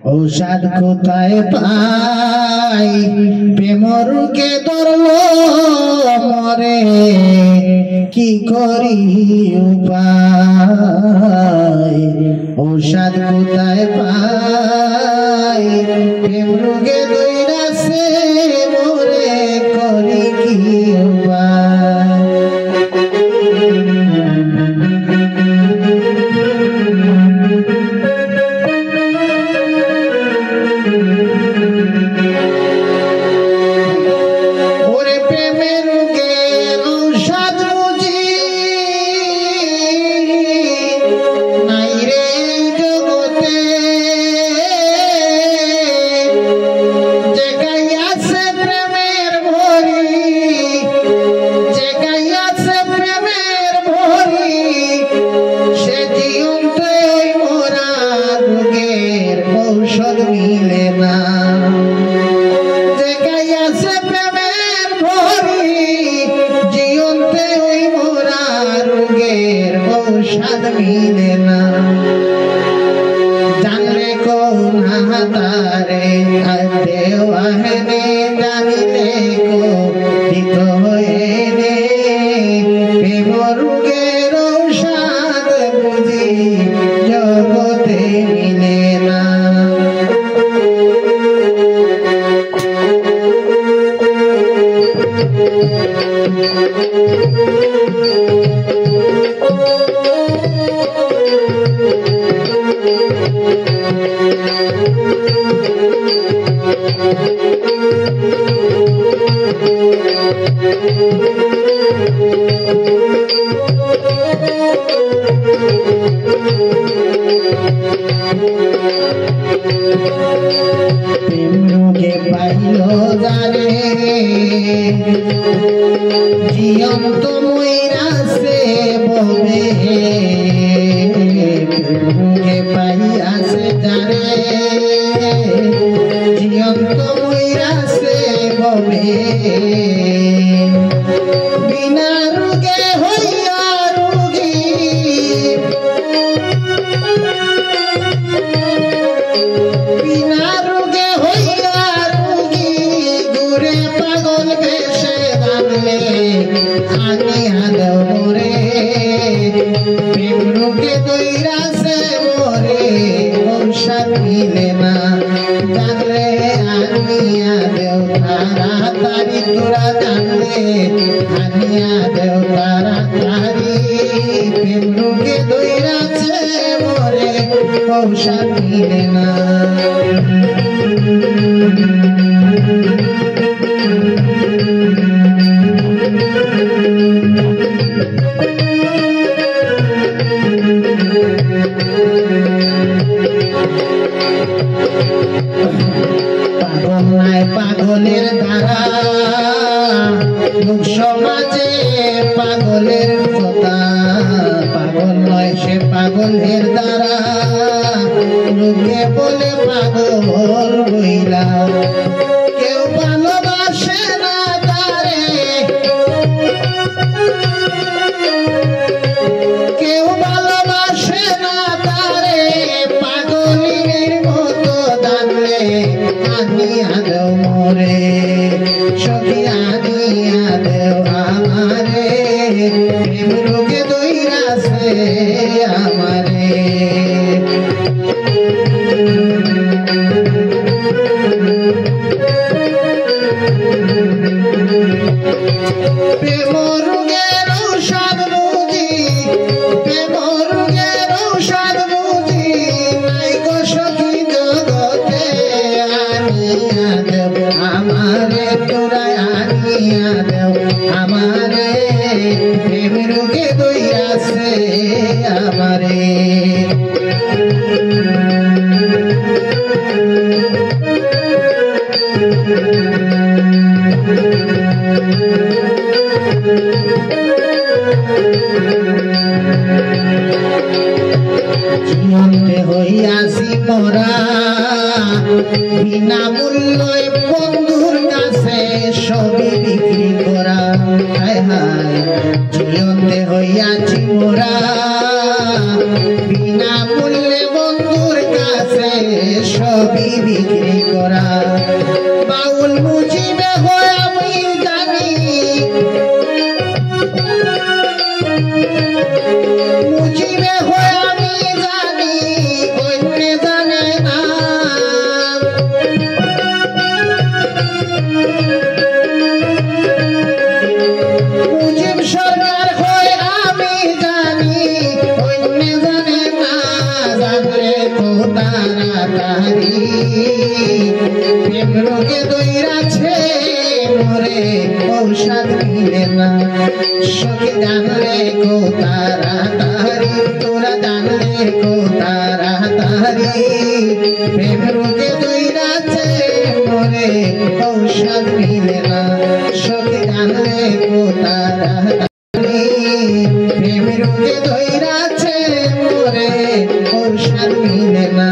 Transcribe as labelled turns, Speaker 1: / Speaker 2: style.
Speaker 1: ঔষধ কোথায় পাই প্রেম রোগে ধরলো মরে কি করি উপায় ঔষধ কোথায় পাই প্রেম রোগে ধইরাছে মরে করি কি উপায় ঔষধ মিলে না যে গাইয়াছে প্রেমের ভরি জীবনতে ওই মোরা রোগের ঔষধ মিলে না জানলে কোন হাতারে দেওয়ানে জানিলে কো দিত হয়ে রে প্রেম রোগের ঔষধ বুঝি জগতে মিলে না প্রেম রোগে পাইল জানে জীবন্ত মইরাছে ববে রোগে পাইয়াছে জানে জীবন্ত মইরাছে ববে বিনা রোগে হইয়া রোগী বিনা রোগে হইয়া রোগী ঘুরে পাগল বেশে রাখলে আনিয়া দেও মোরে প্রেম রোগে দইরাছে মোরে ঔষধ মিলে না জানলে আনিয়া দেও তাড়াতাড়ি তোরা জানলে আনিয়া দেও তাড়াতাড়ি প্রেম রোগে দইরাছে মোরে ঔষধ মিলে না পাগল নাই পাগলের দ্বারা লোক সমাজে পাগলের কথা পাগল নয় সে পাগলের দ্বারা লোকে বলে পাগল হইলা কেউ ভালোবাসে না তারে কেউ ভালোবাসে না তারে পাগলের মতো জানলে আনিয়া দেও মোরে সখী আনিয়া দেও আমারে প্রেম রোগে দইরাছে আমারে প্রেম রোগের ঔষধ বুঝি প্রেম রোগের ঔষধ বুঝি নাই গো সখী জগতে আনিয়া দেব আমারে তোরা আনিয়া দেব আমারে প্রেম রোগে দইরাছে আমারে জীবনতে হইয়াছি মোরা বিনা মূল্যে বন্ধুর কাছে সবই বিক্রি করা হায় হায় জীবনতে হইয়াছি মোরা বিনা মূল্যে বন্ধুর কাছে সবই বিক্রি করা বাউল মুজিবে হয় আমি জানি মুজিবে হয় আমি জানি অন্য জানে না মুজিব সরকার হয় আমি জানি অন্য জানে না জানলে তো তাড়াতাড়ি প্রেম রোগে দইরাছে মরে ঔষধ মিলে না সখী জানলে কো তাড়াতাড়ি তোরা জানলে কো তাড়াতাড়ি প্রেম রোগে দইরাছে মরে ঔষধ মিলে না সখী জানলে কো তাড়াতাড়ি প্রেম রোগে দইরাছে মরে ঔষধ মিলে না